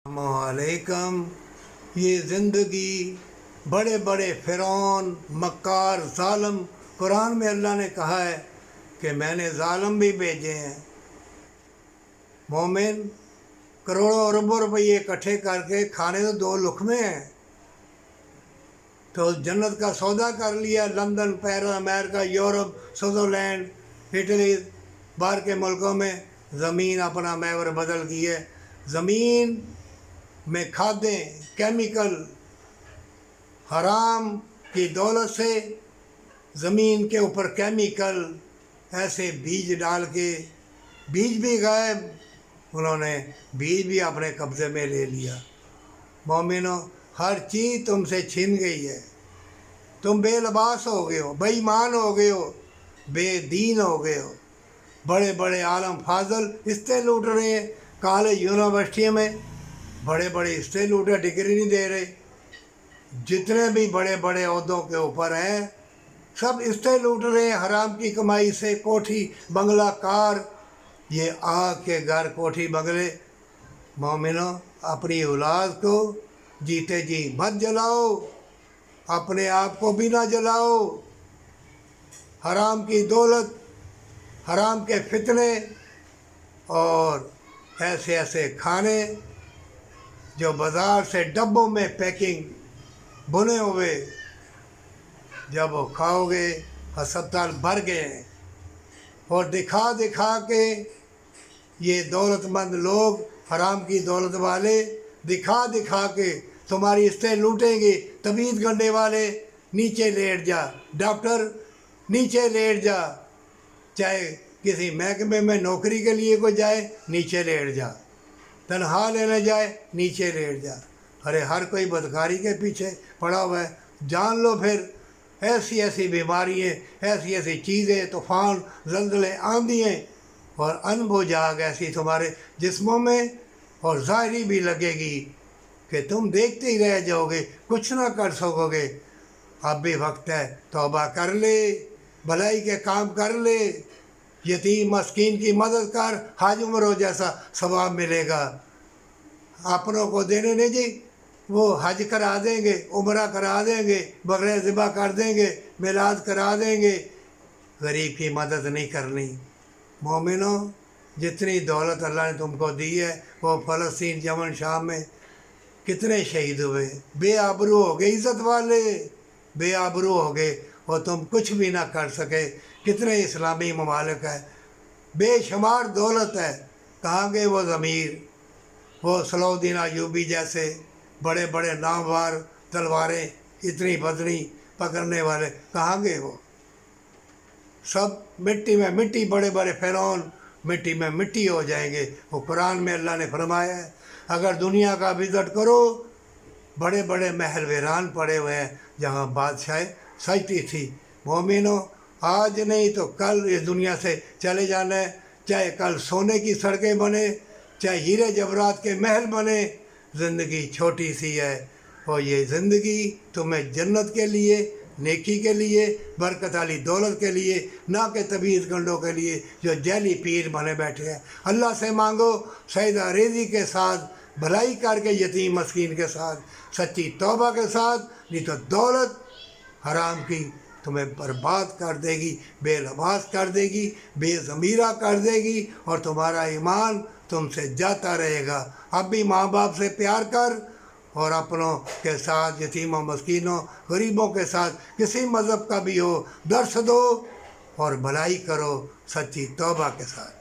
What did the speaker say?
अलैक्म। ये ज़िंदगी बड़े बड़े फ़िरौन मक्कार ज़ालिम, कुरान में अल्लाह ने कहा है कि मैंने ज़ालिम भी भेजे हैं। मोमिन करोड़ों अरबों रुपये इकट्ठे करके खाने तो दो लुक़मे हैं, तो जन्नत का सौदा कर लिया। London, Paris, America, Europe, Switzerland, Italy, बाहर के मुल्कों में ज़मीन अपना महवर बदल की है। ज़मीन में खादें, केमिकल, हराम की दौलत से ज़मीन के ऊपर केमिकल ऐसे बीज डाल के, बीज भी गायब, उन्होंने बीज भी अपने कब्ज़े में ले लिया। मोमिनों, हर चीज़ तुमसे छिन गई है। तुम बेलबास हो गए हो, बेईमान हो गए हो, बेदीन हो गए हो। बड़े बड़े आलम फाजल हिस्से लूट रहे हैं कॉलेज यूनिवर्सिटी में, बड़े बड़े हिस्से लूटे, डिग्री नहीं दे रहे। जितने भी बड़े बड़े ओहदों के ऊपर हैं सब हिस्से लूट रहे हैं हराम की कमाई से। कोठी बंगला कार, ये आग के घर कोठी बंगले। मोमिनों, अपनी औलाद को जीते जी मत जलाओ, अपने आप को भी ना जलाओ। हराम की दौलत, हराम के फितने और ऐसे ऐसे खाने जो बाज़ार से डब्बों में पैकिंग बुने हुए, जब वो खाओगे अस्पताल भर गए हैं। और दिखा दिखा के ये दौलतमंद लोग, हराम की दौलत वाले, दिखा दिखा के तुम्हारी हिस्से लूटेंगे। तबीयत गंढे वाले नीचे लेट जा, डॉक्टर नीचे लेट जा, चाहे किसी महकमे में नौकरी के लिए कोई जाए नीचे लेट जा, तनख्वाह लेने जाए नीचे लेट जा। अरे हर कोई बदकारी के पीछे पड़ा हुआ है। जान लो फिर ऐसी ऐसी बीमारियाँ, ऐसी ऐसी चीज़ें, तूफ़ान, ज़लज़ले, आंधियाँ और अनबुझ आग ऐसी तुम्हारे जिस्मों में और ज़ाहिरी भी लगेगी कि तुम देखते ही रह जाओगे, कुछ ना कर सकोगे। अब भी वक्त है, तौबा कर ले, भलाई के काम कर ले, यतीम मस्कीन की मदद कर, हाज उम्र जैसा सवाब मिलेगा। अपनों को देने नहीं जी, वो हज करा देंगे, उम्रा करा देंगे, बकरे ज़िबा कर देंगे, मिलाद करा देंगे, गरीब की मदद नहीं करनी। मोमिनों, जितनी दौलत अल्लाह ने तुमको दी है, वो फ़लस्तीन, यमन, शाम में कितने शहीद हुए, बेआबरू हो गए, इज़्ज़त वाले बेआबरू हो गए और तुम कुछ भी ना कर सके। कितने इस्लामी ममालिक है, बेशुमार दौलत है, कहाँ गए वो ज़मीर, वो सलाउद्दीन अय्यूबी जैसे बड़े बड़े नामवर तलवारें इतनी बदनी पकड़ने वाले, कहाँ गए वो? सब मिट्टी में मिट्टी, बड़े बड़े फ़िरौन मिट्टी में मिट्टी हो जाएंगे। वो कुरान में अल्लाह ने फरमाया है। अगर दुनिया का विज़िट करो, बड़े बड़े महल वीरान पड़े हुए हैं जहाँ बादशाह सजती थी। मोमिनों, आज नहीं तो कल इस दुनिया से चले जाना है। चाहे कल सोने की सड़कें बने, चाहे हीरे जवरात के महल बने, ज़िंदगी छोटी सी है। और ये ज़िंदगी तुम्हें जन्नत के लिए, नेकी के लिए, बरकत वाली दौलत के लिए, ना कि तबीयत गंढों के लिए जो जैली पीर बने बैठे हैं। अल्लाह से मांगो सईदा रेज़ी के साथ, भलाई करके, यतीम मस्कीन के साथ, सच्ची तौबा के साथ। नहीं तो दौलत हराम की तुम्हें बर्बाद कर देगी, बेलबास कर देगी, बेज़मीरा कर देगी और तुम्हारा ईमान तुमसे जाता रहेगा। अब भी माँ बाप से प्यार कर और अपनों के साथ, यतीमों, मस्कीनों, गरीबों के साथ, किसी मज़हब का भी हो, दर्स दो और भलाई करो सच्ची तौबा के साथ।